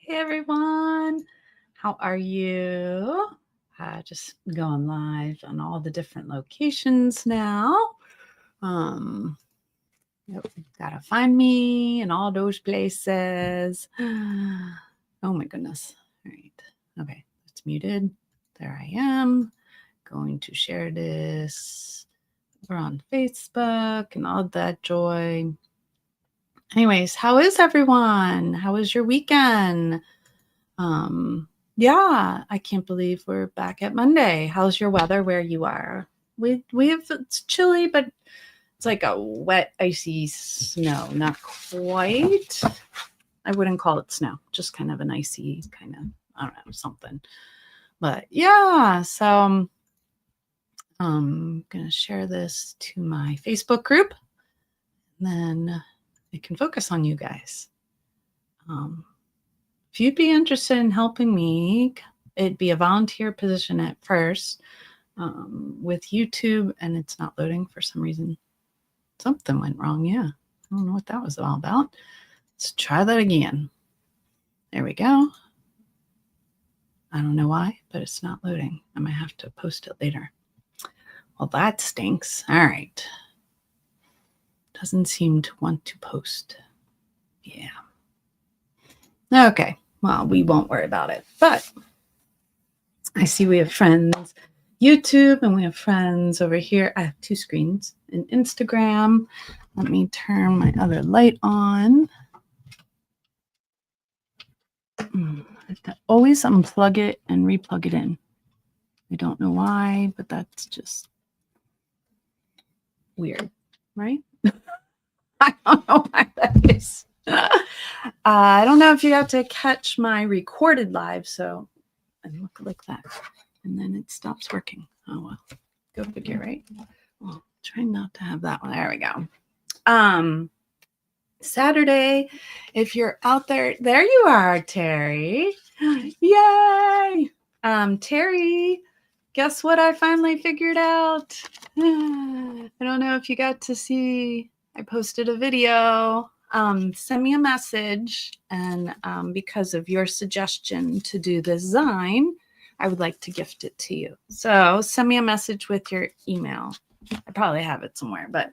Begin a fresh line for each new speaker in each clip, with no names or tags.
Hey everyone, how are you? Just going live on all the different locations now. Gotta find me in all those places. Oh my goodness. All right. Okay, it's muted. There I am. Going to share this. We're on Facebook and all that joy. Anyways, how is everyone? How was your weekend? Yeah, I can't believe we're back at Monday. How's your weather where you are? We have, it's chilly, but it's like a wet, icy snow. Not quite. I wouldn't call it snow, just kind of an icy kind of, I don't know, something. But yeah, so I'm gonna share this to my Facebook group, and then I can focus on you guys. If you'd be interested in helping me, it'd be a volunteer position at first with YouTube, and it's not loading for some reason. Something went wrong. Yeah, I don't know what that was all about. Let's try that again. There we go. I don't know why, but it's not loading. I might have to post it later. Well, that stinks. All right. Doesn't seem to want to post. Yeah. Okay, well, we won't worry about it. But I see we have friends YouTube and we have friends over here. I have two screens in Instagram. Let me turn my other light on. I have to always unplug it and replug it in. I don't know why, but that's just weird, right? I don't know why that is. I don't know if you have to catch my recorded live, so I look like that, and then it stops working. Oh well, go figure, right? Well, try not to have that one. There we go. Saturday, if you're out there, there you are, Terry. Yay! Terry, guess what I finally figured out? I don't know if you got to see, I posted a video. Send me a message, and because of your suggestion to do the design, I would like to gift it to you. So send me a message with your email. I probably have it somewhere, but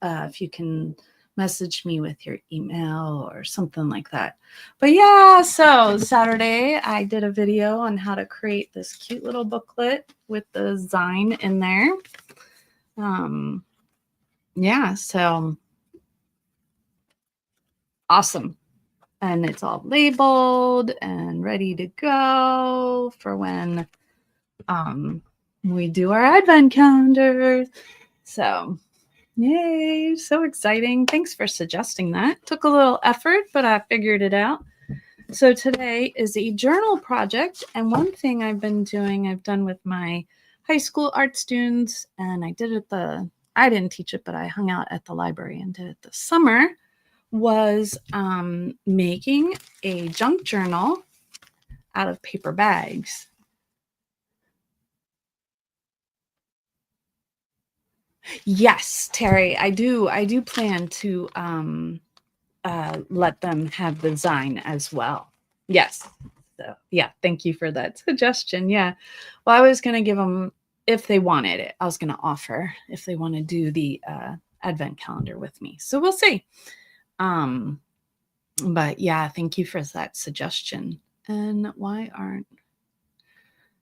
if you can message me with your email or something like that. But yeah, so Saturday I did a video on how to create this cute little booklet with the design in there. Yeah, so awesome. And it's all labeled and ready to go for when we do our advent calendars. So yay, so exciting. Thanks for suggesting that. Took a little effort, but I figured it out. So today is a journal project. And one thing I've been doing, I've done with my high school art students, and I did it I didn't teach it, but I hung out at the library and did it this summer, was making a junk journal out of paper bags. Yes, Terry, I do plan to let them have the design as well. Yes. So yeah, thank you for that suggestion. Yeah. Well, I was going to give them, if they wanted it, I was going to offer if they want to do the advent calendar with me. So we'll see. But yeah, thank you for that suggestion. And why aren't,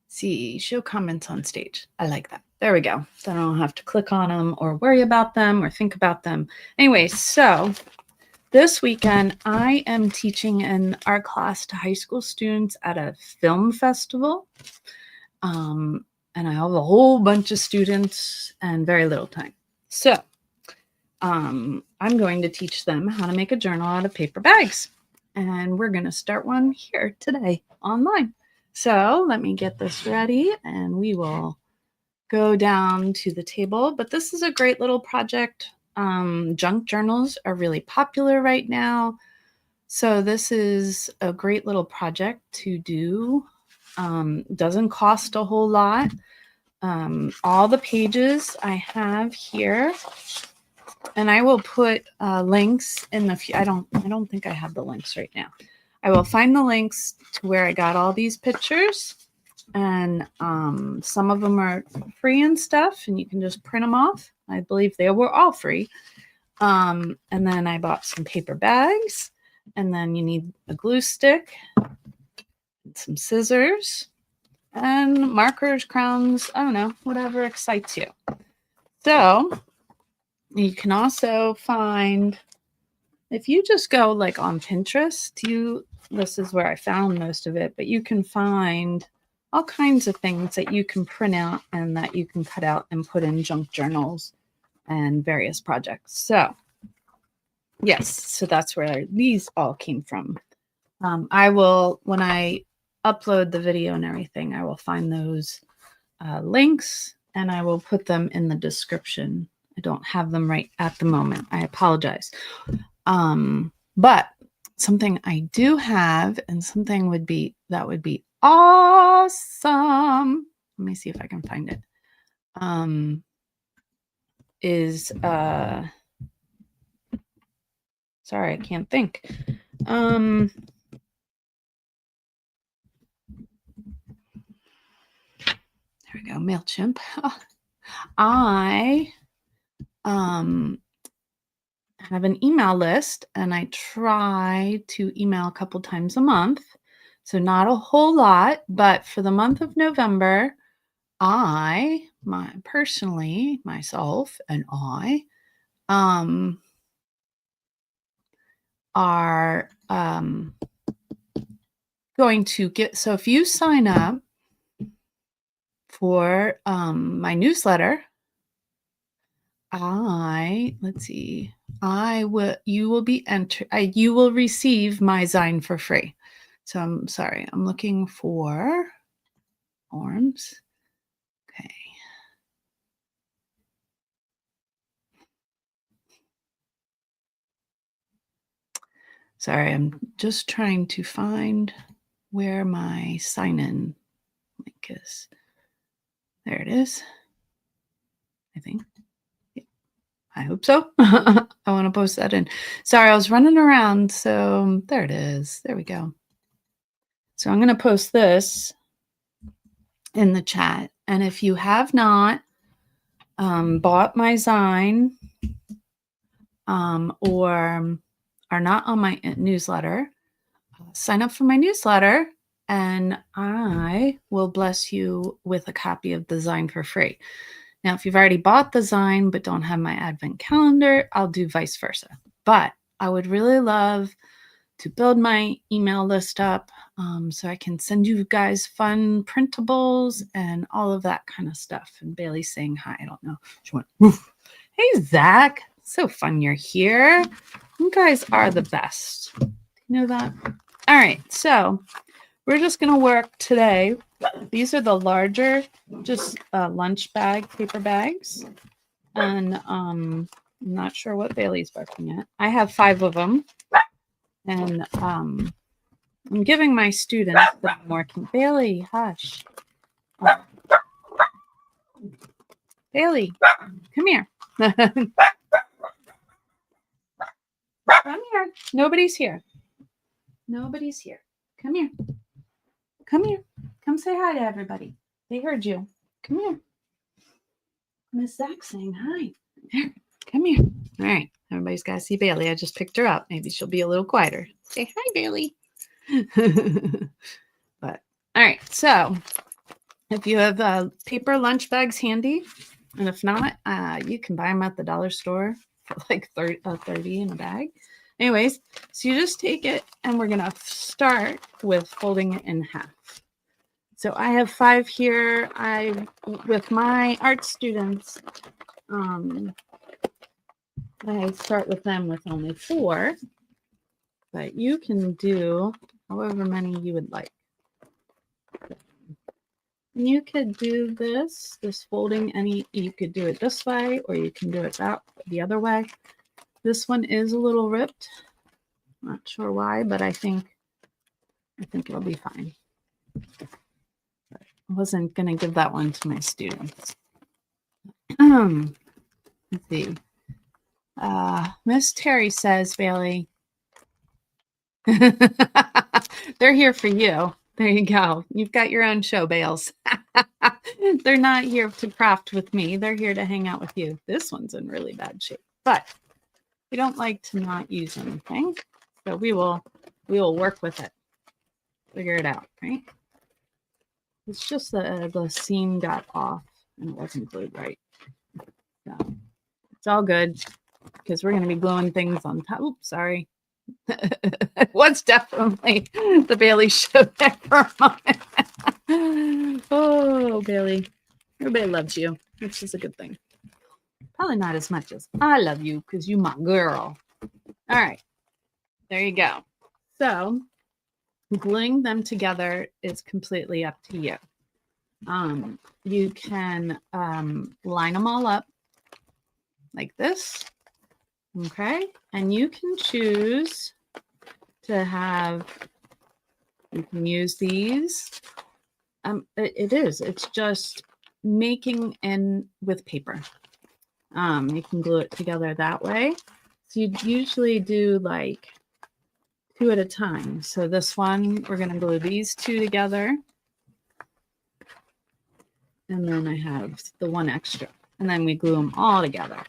see, show comments on stage. I like that. There we go. Then I don't have to click on them or worry about them or think about them. Anyway, so this weekend I am teaching an art class to high school students at a film festival. And I have a whole bunch of students and very little time. So I'm going to teach them how to make a journal out of paper bags. And we're going to start one here today online. So let me get this ready and we will go down to the table. But this is a great little project. Junk journals are really popular right now. So this is a great little project to do. Doesn't cost a whole lot. All the pages I have here, and I will put links in the, I don't think I have the links right now. I will find the links to where I got all these pictures. And some of them are free and stuff, and you can just print them off. I believe they were all free. And then I bought some paper bags, and then you need a glue stick, some scissors, and markers, crowns, I don't know, whatever excites you. So you can also find, if you just go like on Pinterest, this is where I found most of it, but you can find all kinds of things that you can print out and that you can cut out and put in junk journals and various projects. So yes, so that's where these all came from. I will, when I upload the video and everything, I will find those links and I will put them in the description. I don't have them right at the moment. I apologize. But something I do have, and something would be awesome. Let me see if I can find it. Sorry, I can't think. There we go, MailChimp. I have an email list, and I try to email a couple times a month. So not a whole lot, but for the month of November, personally, myself and I, are going to get, so if you sign up for my newsletter, you will receive my Zine for free. So I'm sorry, I'm looking for forms. Okay. Sorry, I'm just trying to find where my sign-in link is. There it is. I think. Yeah, I hope so. I want to post that in. Sorry, I was running around. So there it is. There we go. So I'm going to post this in the chat. And if you have not bought my Zine or are not on my newsletter, sign up for my newsletter and I will bless you with a copy of the Zine for free. Now, if you've already bought the Zine but don't have my advent calendar, I'll do vice versa. But I would really love to build my email list up so I can send you guys fun printables and all of that kind of stuff. And Bailey's saying hi. I don't know. She went, woof. Hey, Zach. So fun you're here. You guys are the best. You know that? All right. So we're just going to work today. These are the larger, just lunch bag, paper bags. And I'm not sure what Bailey's barking at. I have 5 of them. And I'm giving my students that I'm working. Bailey, hush. Bailey, come here. Come here. Nobody's here. Nobody's here. Come here. Come here. Come say hi to everybody. They heard you. Come here. Miss Zach saying hi. There. Come here. All right. Everybody's got to see Bailey. I just picked her up. Maybe she'll be a little quieter. Say hi, Bailey. But all right. So if you have paper lunch bags handy, and if not, you can buy them at the dollar store for like 30 in a bag. Anyways, so you just take it and we're going to start with folding it in half. So I have 5 here. With my art students, I start with them with only 4, but you can do however many you would like. You could do this folding you could do it this way, or you can do it the other way. This one is a little ripped. Not sure why, but I think it'll be fine. But I wasn't going to give that one to my students. Let's see. Miss Terry says, Bailey. They're here for you. There you go. You've got your own show bales. They're not here to craft with me. They're here to hang out with you. This one's in really bad shape, but we don't like to not use anything. So we will work with it. Figure it out, right? It's just that the seam got off and it wasn't glued right. So it's all good because we're going to be gluing things on top. Oops, sorry. It was definitely the Bailey show there for a moment. Oh, Bailey. Everybody loves you, which is a good thing. Probably not as much as I love you because you my girl. All right. There you go. So gluing them together is completely up to you. You can line them all up like this. Okay. And you can choose to have, you can use these. It's just making in with paper. You can glue it together that way. So you usually do like 2 at a time. So this one, we're going to glue these 2 together. And then I have the 1 extra. And then we glue them all together.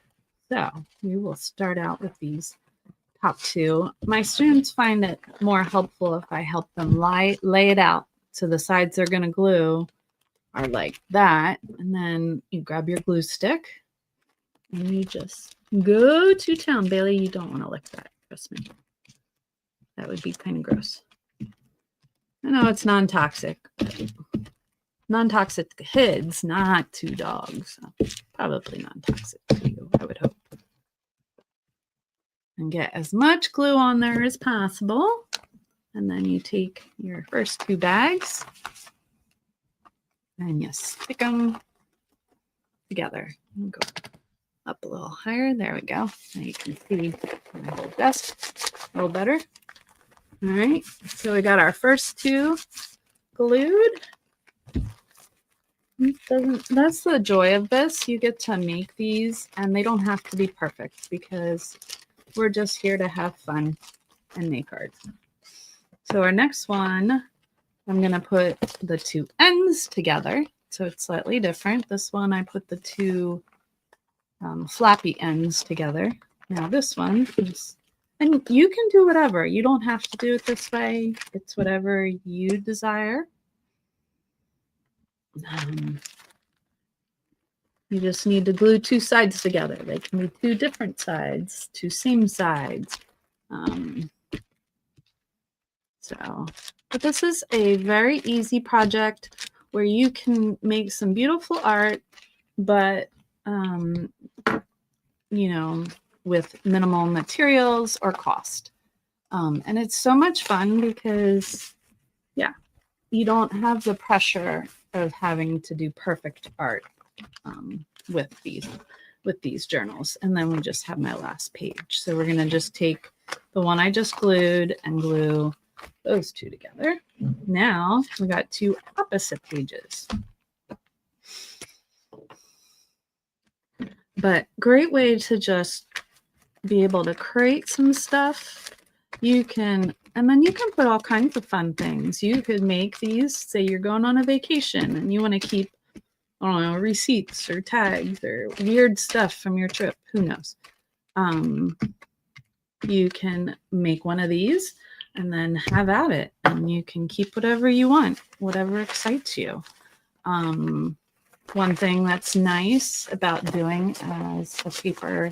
So we will start out with these top 2. My students find it more helpful if I help them lay it out. So the sides they're going to glue are like that. And then you grab your glue stick and you just go to town. Bailey, you don't want to lick that. Trust me. That would be kind of gross. I know it's non-toxic. Non-toxic to kids, not to dogs. So probably non-toxic to you, I would hope. And get as much glue on there as possible. And then you take your first 2 bags and you stick them together. Go up a little higher. There we go. Now you can see my whole desk a little better. All right. So we got our first 2 glued. That's the joy of this. You get to make these and they don't have to be perfect because we're just here to have fun and make art. So our next one, I'm going to put the 2 ends together. So it's slightly different. This one, I put the 2 flappy ends together. Now this one is, and you can do whatever. You don't have to do it this way. It's whatever you desire. You just need to glue 2 sides together. They can be 2 different sides, 2 same sides. But this is a very easy project where you can make some beautiful art, but, you know, with minimal materials or cost. And it's so much fun because, yeah, you don't have the pressure of having to do perfect art with these journals. And then we just have my last page. So we're going to just take the one I just glued and glue those 2 together. Now we got 2 opposite pages. But great way to just be able to create some stuff. You can, and then you can put all kinds of fun things. You could make these, say you're going on a vacation and you want to keep, I don't know, receipts or tags or weird stuff from your trip. Who knows? You can make one of these and then have at it. And you can keep whatever you want, whatever excites you. One thing that's nice about doing as a paper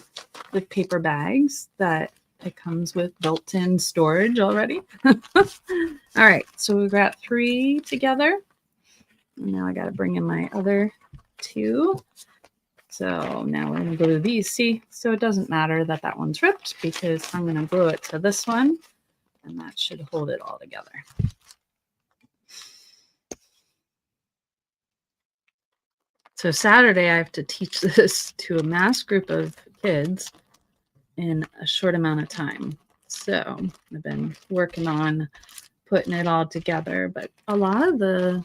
with paper bags that it comes with built-in storage already. All right, so we've got 3 together. Now I got to bring in my other 2. So now we're going to glue these. See, so it doesn't matter that that one's ripped because I'm going to glue it to this one and that should hold it all together. So Saturday, I have to teach this to a mass group of kids in a short amount of time. So I've been working on putting it all together, but a lot of the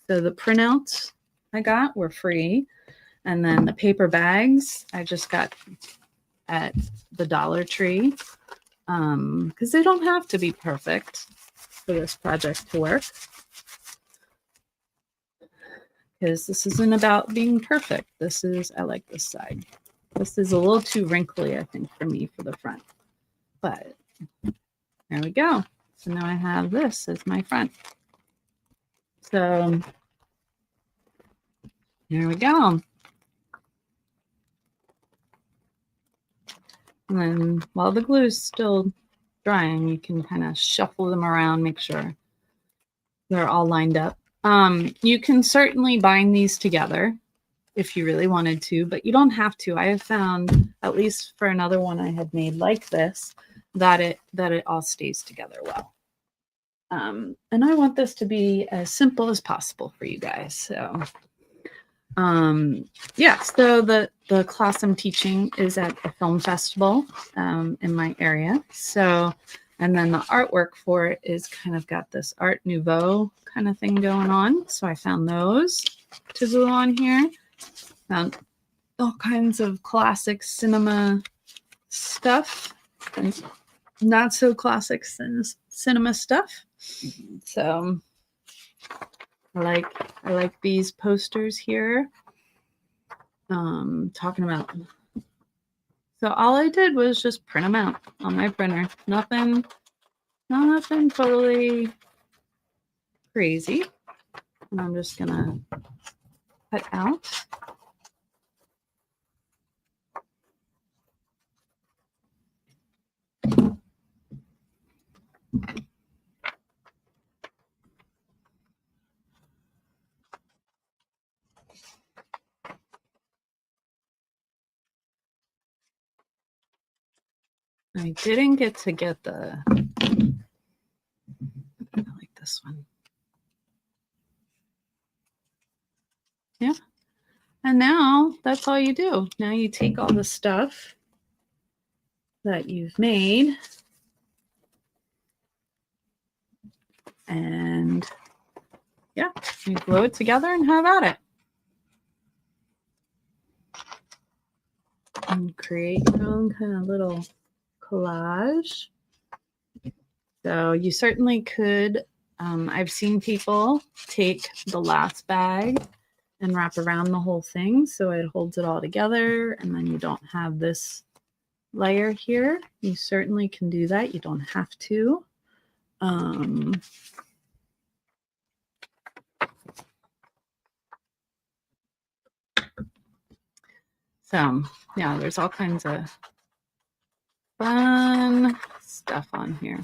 printouts I got were free. And then the paper bags I just got at the Dollar Tree because they don't have to be perfect. for this project to work. Because this isn't about being perfect. This is, I like this side. This is a little too wrinkly, I think, for me for the front. But there we go. So now I have this as my front. So there we go. And then while the glue is still drying, you can kind of shuffle them around, make sure they're all lined up. You can certainly bind these together if you really wanted to, but you don't have to. I have found, at least for another one I had made like this, that it all stays together well. And I want this to be as simple as possible for you guys. So yeah, so the class I'm teaching is at a film festival in my area. So, and then the artwork for it is kind of got this Art Nouveau kind of thing going on. So I found those to glue on here. Found all kinds of classic cinema stuff and not so classic cinema stuff. So I like these posters here. Talking about. So all I did was just print them out on my printer. Nothing totally crazy. And I'm just gonna cut out. I didn't get the, I like this one. Yeah. And now that's all you do. Now you take all the stuff that you've made and yeah, you glue it together and have at it. And create your own kind of little collage. So you certainly could, I've seen people take the last bag and wrap around the whole thing so it holds it all together and then you don't have this layer here. You certainly can do that. You don't have to. So yeah, there's all kinds of fun stuff on here.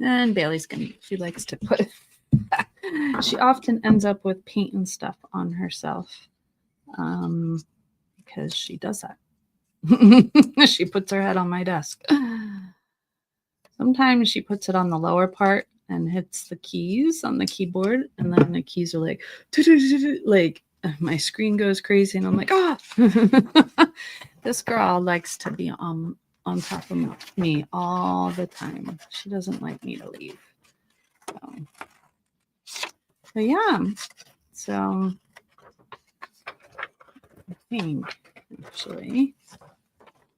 And Bailey's she likes to put, she often ends up with paint and stuff on herself because she does that. She puts her head on my desk. Sometimes she puts it on the lower part and hits the keys on the keyboard, and then the keys are like, like my screen goes crazy, and I'm like, ah! This girl likes to be on top of me all the time. She doesn't like me to leave. So yeah. So I think actually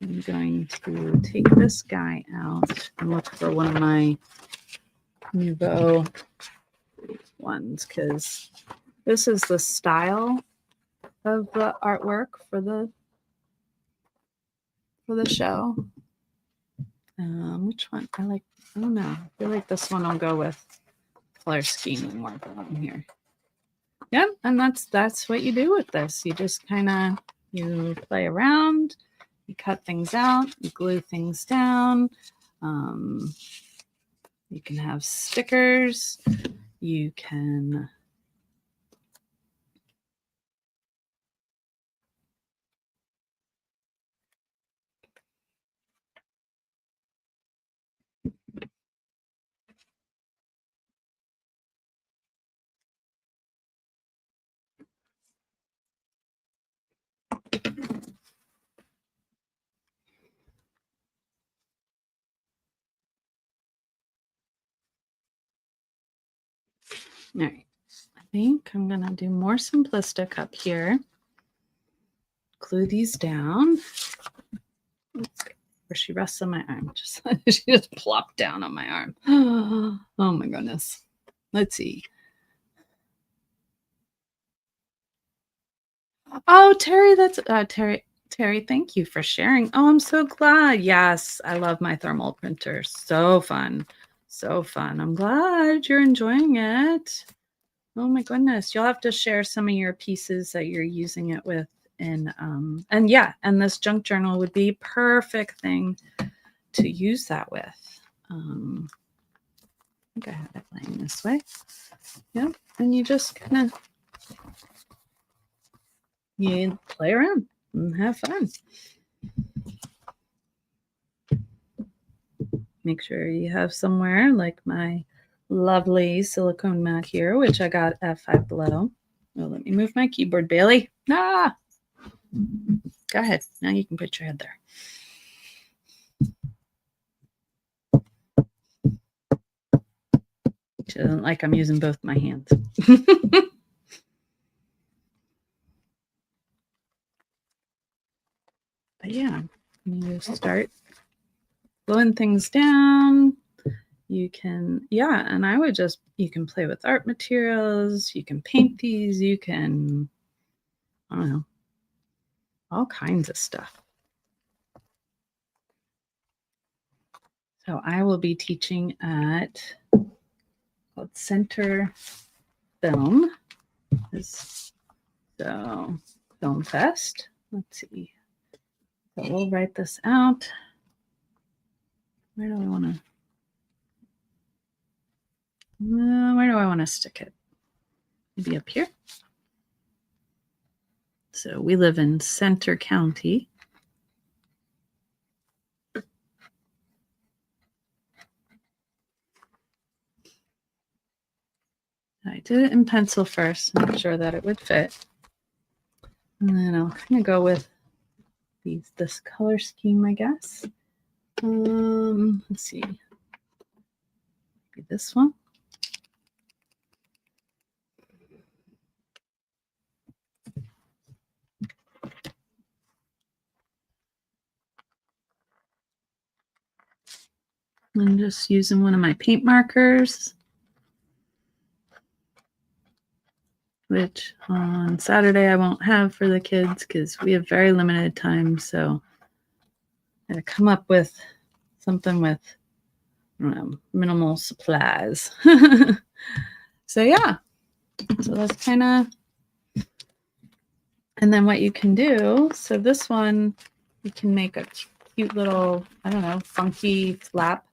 I'm going to take this guy out and look for one of my Nouveau ones because this is the style of the artwork for the show. Which one? I don't know. I feel like this one I'll go with color scheme more on here. Yep, and that's what you do with this. You just kind of you play around, you cut things out, you glue things down. You can have stickers. You can all right. I think I'm gonna do more simplistic up here. glue these down. Let's see, where she rests on my arm. She just plopped down on my arm. Oh my goodness. Let's see. Oh, Terry, that's Terry. Terry, thank you for sharing. Oh, I'm so glad. Yes, I love my thermal printer. So fun. So fun. I'm glad you're enjoying it. Oh my goodness. You'll have to share some of your pieces that you're using it with. And yeah, and this junk journal would be perfect thing to use that with. I think I have it laying this way. Yep. And you just kind of play around and have fun. Make sure you have somewhere like my lovely silicone mat here, which I got at Five Below. Oh, let me move my keyboard, Bailey. Ah! Go ahead. Now you can put your head there. She doesn't like I'm using both my hands. But yeah, you start gluing things down. You can, yeah, and I would just, you can play with art materials. You can paint these. You can, I don't know, all kinds of stuff. So I will be teaching at called Center Film. So Film Fest. Let's see. So we'll write this out. Where do I want to stick it? Maybe up here. So we live in Center County. I did it in pencil first, make sure that it would fit. And then I'll kind of go with this color scheme, I guess. Let's see. Maybe this one. I'm just using one of my paint markers, which on Saturday I won't have for the kids because we have very limited time. So I gotta come up with something with, I don't know, minimal supplies. So yeah, so that's kind of, and then what you can do, so this one, you can make a cute little, I don't know, funky flap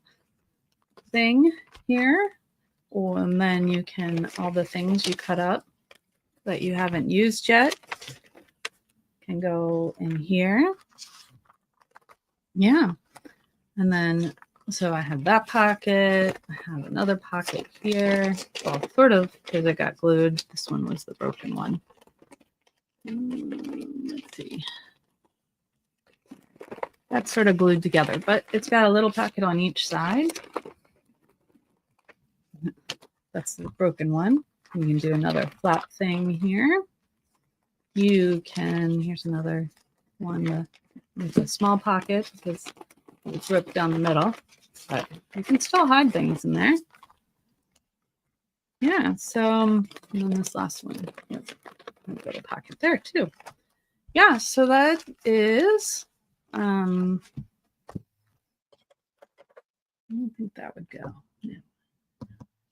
thing here. And then you can, all the things you cut up that you haven't used yet can go in here. Yeah. And then, so I have that pocket. I have another pocket here. Well, sort of, because it got glued. This one was the broken one. Let's see. That's sort of glued together, but it's got a little pocket on each side. That's the broken one. You can do another flap thing here. You can, here's another one with a small pocket because it's ripped down the middle, but you can still hide things in there. Yeah, so, and then this last one, I've got a pocket there too. Yeah, so that is, I don't think that would go. Yeah.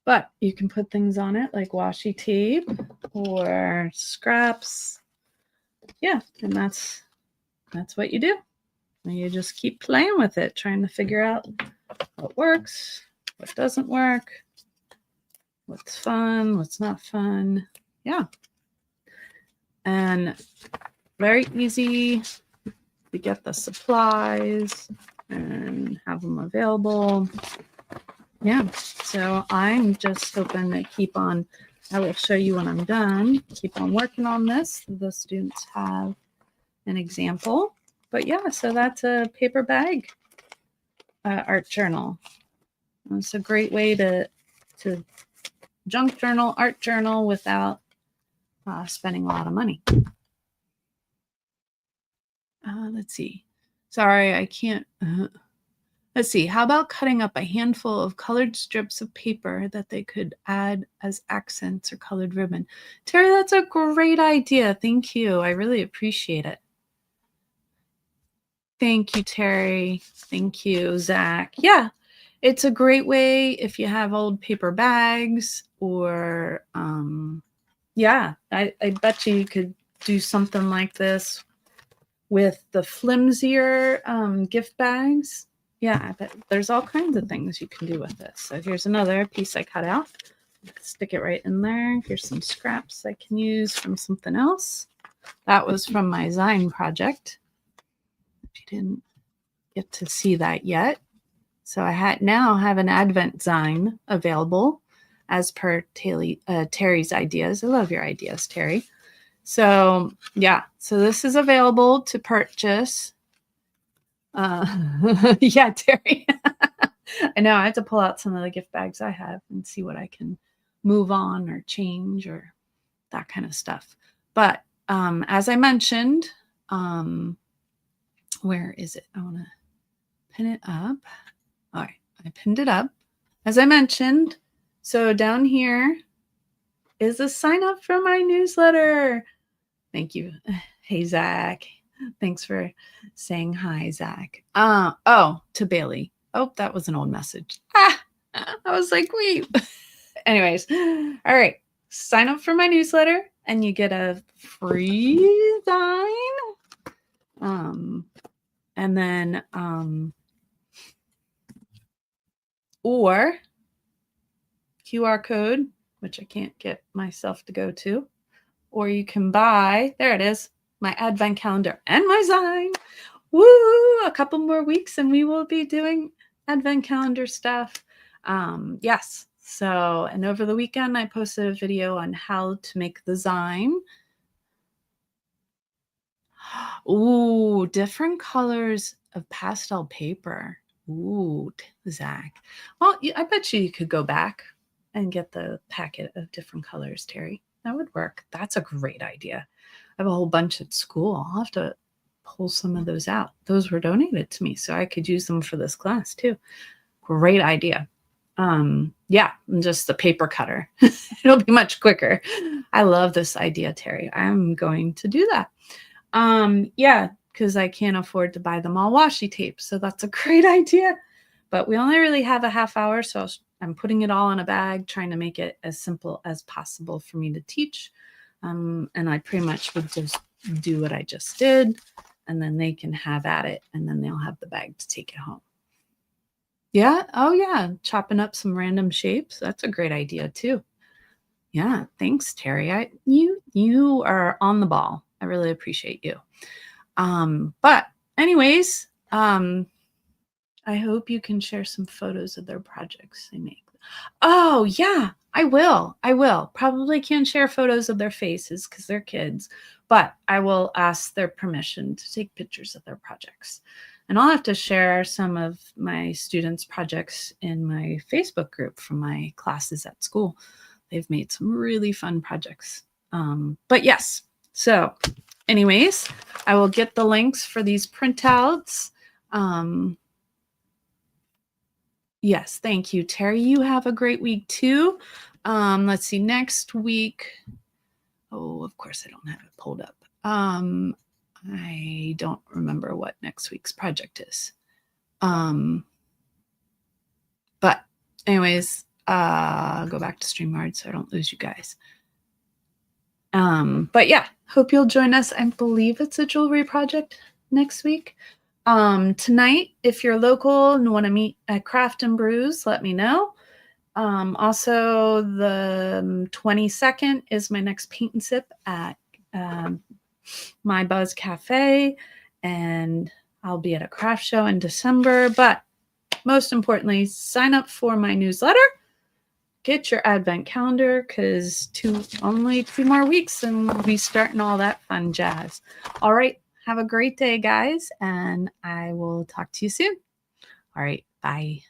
But you can put things on it like washi tape or scraps. Yeah, and that's what you do. And you just keep playing with it, trying to figure out what works, what doesn't work, what's fun, what's not fun. Yeah. And very easy to get the supplies and have them available. Yeah. So I'm just hoping to keep on, I will show you when I'm done, keep on working on this. The students have an example. But yeah, so that's a paper bag art journal. It's a great way to junk journal, art journal without spending a lot of money. Let's see. Sorry, I can't. Let's see. How about cutting up a handful of colored strips of paper that they could add as accents or colored ribbon? Terry, that's a great idea. Thank you. I really appreciate it. Thank you, Terry. Thank you, Zach. Yeah, it's a great way if you have old paper bags or, yeah, I bet you could do something like this with the flimsier gift bags. Yeah, I bet there's all kinds of things you can do with this. So here's another piece I cut out. Stick it right in there. Here's some scraps I can use from something else. That was from my Zine project. If you didn't get to see that yet. So I now have an Advent Zine available as per Terry's ideas. I love your ideas, Terry. So yeah, so this is available to purchase. Yeah, Terry. I know I had to pull out some of the gift bags I have and see what I can move on or change or that kind of stuff. But as I mentioned, where is it? I want to pin it up. All right, I pinned it up. As I mentioned, so down here is a sign up for my newsletter. Thank you. Hey, Zach. Thanks for saying hi, Zach. To Bailey. Oh, that was an old message. I was like, wait. Anyways, all right. Sign up for my newsletter and you get a free Zine. And then, or QR code, which I can't get myself to go to, or you can buy, there it is, my Advent calendar and my Zine. Woo! A couple more weeks and we will be doing Advent calendar stuff. Yes. So, and over the weekend, I posted a video on how to make the Zine. Ooh, different colors of pastel paper. Ooh, Zach. Well, I bet you could go back and get the packet of different colors, Terry. That would work. That's a great idea. I have a whole bunch at school. I'll have to pull some of those out. Those were donated to me, so I could use them for this class too. Great idea. Yeah, and just the paper cutter. It'll be much quicker. I love this idea, Terry. I'm going to do that. Yeah, because I can't afford to buy them all washi tape. So that's a great idea. But we only really have a half hour, so I'm putting it all in a bag, trying to make it as simple as possible for me to teach. And I pretty much would just do what I just did, and then they can have at it, and then they'll have the bag to take it home. Yeah. Oh, yeah. Chopping up some random shapes. That's a great idea too. Yeah. Thanks, Terry. You are on the ball. I really appreciate you. But anyways, I hope you can share some photos of their projects they make. Oh, yeah, I will. Probably can't share photos of their faces because they're kids, but I will ask their permission to take pictures of their projects. And I'll have to share some of my students' projects in my Facebook group from my classes at school. They've made some really fun projects. But yes, so anyways, I will get the links for these printouts. Yes, thank you, Terry. You have a great week too. Let's see, next week. Oh, of course, I don't have it pulled up. I don't remember what next week's project is. But anyways, I'll go back to StreamYard so I don't lose you guys. But yeah, hope you'll join us. I believe it's a jewelry project next week. Tonight, if you're local and want to meet at Craft and Brews, let me know. Also, the 22nd is my next paint and sip at My Buzz Cafe, and I'll be at a craft show in December. But most importantly, sign up for my newsletter. Get your Advent calendar because only 2 more weeks and we'll be starting all that fun jazz. All right. Have a great day, guys, and I will talk to you soon. All right. Bye.